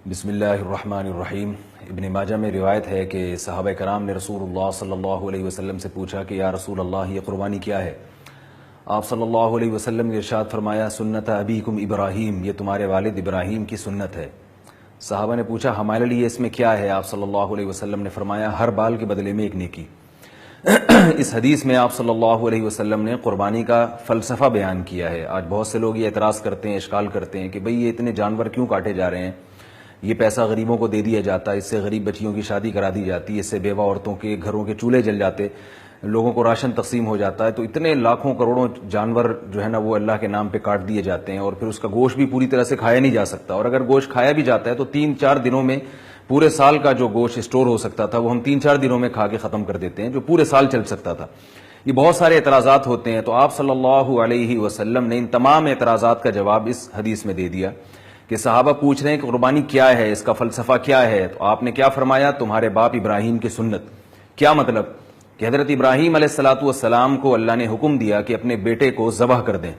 بسم اللہ الرحمن الرحیم۔ ابن ماجہ میں روایت ہے کہ صحابہ کرام نے رسول اللہ صلی اللہ علیہ وسلم سے پوچھا کہ یا رسول اللہ یہ قربانی کیا ہے؟ آپ صلی اللہ علیہ وسلم نے ارشاد فرمایا سنت ابیکم ابراہیم، یہ تمہارے والد ابراہیم کی سنت ہے۔ صحابہ نے پوچھا ہمارے لیے اس میں کیا ہے؟ آپ صلی اللہ علیہ وسلم نے فرمایا ہر بال کے بدلے میں ایک نیکی۔ اس حدیث میں آپ صلی اللہ علیہ وسلم نے قربانی کا فلسفہ بیان کیا ہے۔ آج بہت سے لوگ یہ اعتراض کرتے ہیں، اشکال کرتے ہیں کہ بھئی یہ اتنے جانور کیوں کاٹے جا رہے ہیں، یہ پیسہ غریبوں کو دے دیا جاتا ہے، اس سے غریب بچیوں کی شادی کرا دی جاتی ہے، اس سے بیوہ عورتوں کے گھروں کے چولہے جل جاتے، لوگوں کو راشن تقسیم ہو جاتا ہے، تو اتنے لاکھوں کروڑوں جانور جو ہے نا وہ اللہ کے نام پہ کاٹ دیے جاتے ہیں، اور پھر اس کا گوشت بھی پوری طرح سے کھایا نہیں جا سکتا، اور اگر گوشت کھایا بھی جاتا ہے تو 3-4 دنوں میں پورے سال کا جو گوشت اسٹور ہو سکتا تھا وہ ہم 3-4 دنوں میں کھا کے ختم کر دیتے ہیں، جو پورے سال چل سکتا تھا۔ یہ بہت سارے اعتراضات ہوتے ہیں، تو آپ صلی اللہ علیہ وسلم نے ان تمام اعتراضات کا جواب اس حدیث میں دے دیا کہ صحابہ پوچھ رہے ہیں کہ قربانی کیا ہے، اس کا فلسفہ کیا ہے، تو آپ نے کیا فرمایا؟ تمہارے باپ ابراہیم کی سنت۔ کیا مطلب؟ کہ حضرت ابراہیم علیہ السلام کو اللہ نے حکم دیا کہ اپنے بیٹے کو ذبح کر دیں،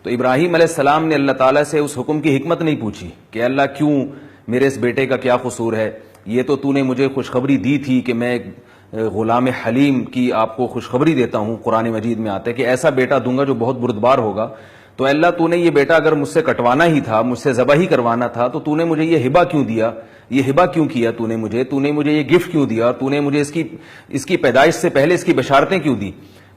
تو ابراہیم علیہ السلام نے اللہ تعالیٰ سے اس حکم کی حکمت نہیں پوچھی کہ اللہ کیوں، میرے اس بیٹے کا کیا قصور ہے، یہ تو نے مجھے خوشخبری دی تھی کہ میں غلام حلیم کی آپ کو خوشخبری دیتا ہوں، قرآن مجید میں آتا ہے کہ ایسا بیٹا دوں گا جو بہت بردبار ہوگا، تو اللہ تو نے یہ بیٹا اگر مجھ سے کٹوانا ہی تھا، مجھ سے ذبح ہی کروانا تھا، تو نے مجھے یہ ہبہ کیوں دیا، یہ ہبہ کیوں کیا تو نے مجھے یہ گفٹ کیوں دیا، تو نے مجھے اس کی پیدائش سے پہلے اس کی بشارتیں کیوں دی؟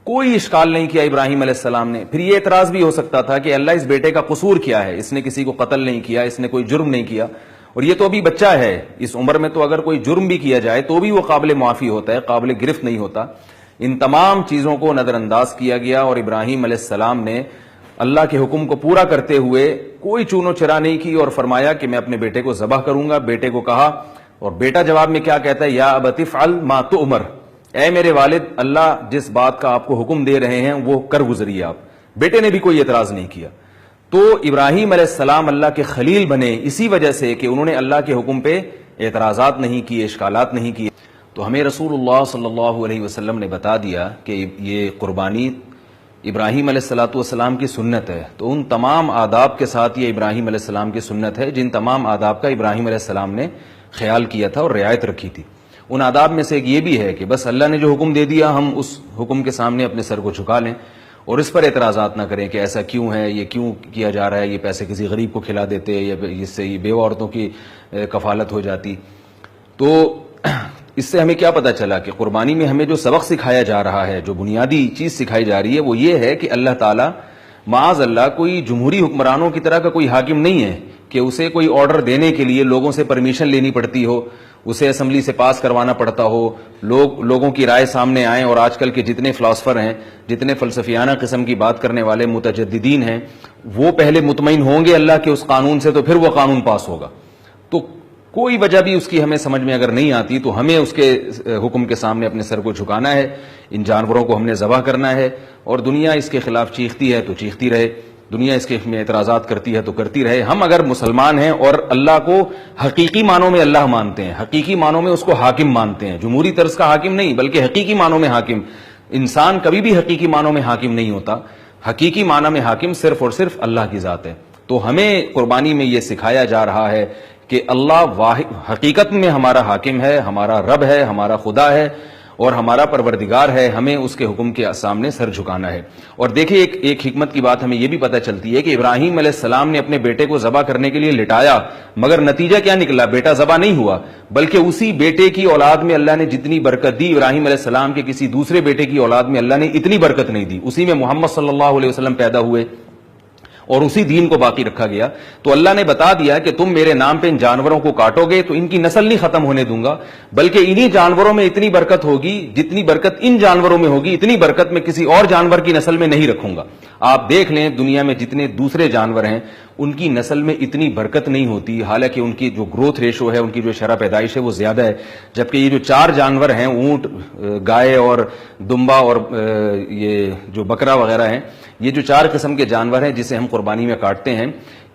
کوئی اشکال نہیں کیا ابراہیم علیہ السلام نے۔ پھر یہ اعتراض بھی ہو سکتا تھا کہ اللہ اس بیٹے کا قصور کیا ہے، اس نے کسی کو قتل نہیں کیا، اس نے کوئی جرم نہیں کیا، اور یہ تو ابھی بچہ ہے، اس عمر میں تو اگر کوئی جرم بھی کیا جائے تو بھی وہ قابل معافی ہوتا ہے، قابل گرفت نہیں ہوتا۔ ان تمام چیزوں کو نظر انداز کیا گیا، اور ابراہیم علیہ السلام نے اللہ کے حکم کو پورا کرتے ہوئے کوئی چون و چرا نہیں کی، اور فرمایا کہ میں اپنے بیٹے کو ذبح کروں گا۔ بیٹے کو کہا، اور بیٹا جواب میں کیا کہتا ہے؟ یا ابت افعل ما تؤمر، اے میرے والد، اللہ جس بات کا آپ کو حکم دے رہے ہیں وہ کر گزریے آپ۔ بیٹے نے بھی کوئی اعتراض نہیں کیا۔ تو ابراہیم علیہ السلام اللہ کے خلیل بنے اسی وجہ سے کہ انہوں نے اللہ کے حکم پہ اعتراضات نہیں کیے، اشکالات نہیں کیے۔ تو ہمیں رسول اللہ صلی اللہ علیہ وسلم نے بتا دیا کہ یہ قربانی ابراہیم علیہ السلام کی سنت ہے، تو ان تمام آداب کے ساتھ یہ ابراہیم علیہ السلام کی سنت ہے جن تمام آداب کا ابراہیم علیہ السلام نے خیال کیا تھا اور رعایت رکھی تھی۔ ان آداب میں سے ایک یہ بھی ہے کہ بس اللہ نے جو حکم دے دیا ہم اس حکم کے سامنے اپنے سر کو جھکا لیں، اور اس پر اعتراضات نہ کریں کہ ایسا کیوں ہے، یہ کیوں کیا جا رہا ہے، یہ پیسے کسی غریب کو کھلا دیتے یا اس سے یہ بیوہ عورتوں کی کفالت ہو جاتی۔ تو اس سے ہمیں کیا پتہ چلا کہ قربانی میں ہمیں جو سبق سکھایا جا رہا ہے، جو بنیادی چیز سکھائی جا رہی ہے وہ یہ ہے کہ اللہ تعالیٰ معاذ اللہ کوئی جمہوری حکمرانوں کی طرح کا کوئی حاکم نہیں ہے کہ اسے کوئی آرڈر دینے کے لیے لوگوں سے پرمیشن لینی پڑتی ہو، اسے اسمبلی سے پاس کروانا پڑتا ہو، لوگوں کی رائے سامنے آئیں، اور آج کل کے جتنے فلاسفر ہیں، جتنے فلسفیانہ قسم کی بات کرنے والے متجددین ہیں، وہ پہلے مطمئن ہوں گے اللہ کے اس قانون سے، تو پھر وہ قانون پاس ہوگا۔ تو کوئی وجہ بھی اس کی ہمیں سمجھ میں اگر نہیں آتی تو ہمیں اس کے حکم کے سامنے اپنے سر کو جھکانا ہے، ان جانوروں کو ہم نے ذبح کرنا ہے، اور دنیا اس کے خلاف چیختی ہے تو چیختی رہے، دنیا اس کے میں اعتراضات کرتی ہے تو کرتی رہے۔ ہم اگر مسلمان ہیں اور اللہ کو حقیقی معنوں میں اللہ مانتے ہیں، حقیقی معنوں میں اس کو حاکم مانتے ہیں، جمہوری طرز کا حاکم نہیں بلکہ حقیقی معنوں میں حاکم۔ انسان کبھی بھی حقیقی معنوں میں حاکم نہیں ہوتا، حقیقی معنی میں حاکم صرف اور صرف اللہ کی ذات ہے۔ تو ہمیں قربانی میں یہ سکھایا جا رہا ہے کہ اللہ واحد حقیقت میں ہمارا حاکم ہے، ہمارا رب ہے، ہمارا خدا ہے اور ہمارا پروردگار ہے، ہمیں اس کے حکم کے سامنے سر جھکانا ہے۔ اور دیکھیں ایک حکمت کی بات ہمیں یہ بھی پتہ چلتی ہے کہ ابراہیم علیہ السلام نے اپنے بیٹے کو ذبح کرنے کے لیے لٹایا، مگر نتیجہ کیا نکلا؟ بیٹا ذبح نہیں ہوا، بلکہ اسی بیٹے کی اولاد میں اللہ نے جتنی برکت دی، ابراہیم علیہ السلام کے کسی دوسرے بیٹے کی اولاد میں اللہ نے اتنی برکت نہیں دی۔ اسی میں محمد صلی اللہ علیہ وسلم پیدا ہوئے اور اسی دین کو باقی رکھا گیا۔ تو اللہ نے بتا دیا کہ تم میرے نام پہ ان جانوروں کو کاٹو گے تو ان کی نسل نہیں ختم ہونے دوں گا، بلکہ انہی جانوروں میں اتنی برکت ہوگی، جتنی برکت ان جانوروں میں ہوگی اتنی برکت میں کسی اور جانور کی نسل میں نہیں رکھوں گا۔ آپ دیکھ لیں دنیا میں جتنے دوسرے جانور ہیں ان کی نسل میں اتنی برکت نہیں ہوتی، حالانکہ ان کی جو گروتھ ریشو ہے، ان کی جو شرح پیدائش ہے وہ زیادہ ہے، جبکہ یہ جو 4 جانور ہیں، اونٹ، گائے اور دمبا اور یہ جو بکرا وغیرہ ہیں، یہ جو 4 قسم کے جانور ہیں جسے ہم قربانی میں کاٹتے ہیں،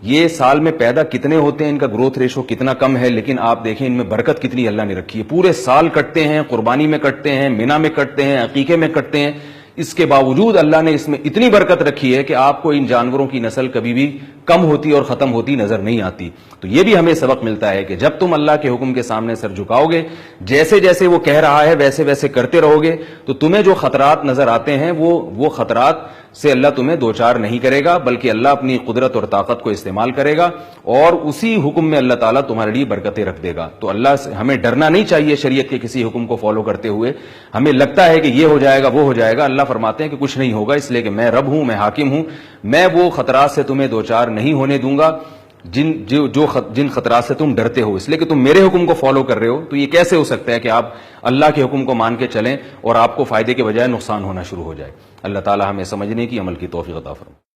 یہ سال میں پیدا کتنے ہوتے ہیں، ان کا گروتھ ریشو کتنا کم ہے، لیکن آپ دیکھیں ان میں برکت کتنی اللہ نے رکھی ہے۔ پورے سال کٹتے ہیں، قربانی میں کٹتے ہیں، مینا میں کٹتے ہیں، عقیقے میں کٹتے ہیں، اس کے باوجود اللہ نے اس میں اتنی برکت رکھی ہے کہ آپ کو ان جانوروں کی نسل کبھی بھی کم ہوتی اور ختم ہوتی نظر نہیں آتی. تو یہ بھی ہمیں سبق ملتا ہے کہ جب تم اللہ کے حکم کے سامنے سر جھکاؤ گے، جیسے جیسے وہ کہہ رہا ہے ویسے ویسے کرتے رہو گے، تو تمہیں جو خطرات نظر آتے ہیں وہ خطرات سے اللہ تمہیں دوچار نہیں کرے گا، بلکہ اللہ اپنی قدرت اور طاقت کو استعمال کرے گا اور اسی حکم میں اللہ تعالیٰ تمہارے لیے برکتیں رکھ دے گا. تو اللہ سے ہمیں ڈرنا نہیں چاہیے شریعت کے کسی حکم کو فالو کرتے ہوئے. ہمیں لگتا ہے کہ یہ ہو جائے گا وہ ہو جائے گا، اللہ فرماتے ہیں کہ کچھ نہیں ہوگا، اس لیے کہ میں رب ہوں، میں حاکم ہوں، میں وہ خطرات سے تمہیں دوچار نہیں ہونے دوں گا جن خطرات سے تم ڈرتے ہو، اس لیے کہ تم میرے حکم کو فالو کر رہے ہو. تو یہ کیسے ہو سکتا ہے کہ آپ اللہ کے حکم کو مان کے چلیں اور آپ کو فائدے کے بجائے نقصان ہونا شروع ہو جائے؟ اللہ تعالی ہمیں سمجھنے کی، عمل کی توفیق عطا فرمائے.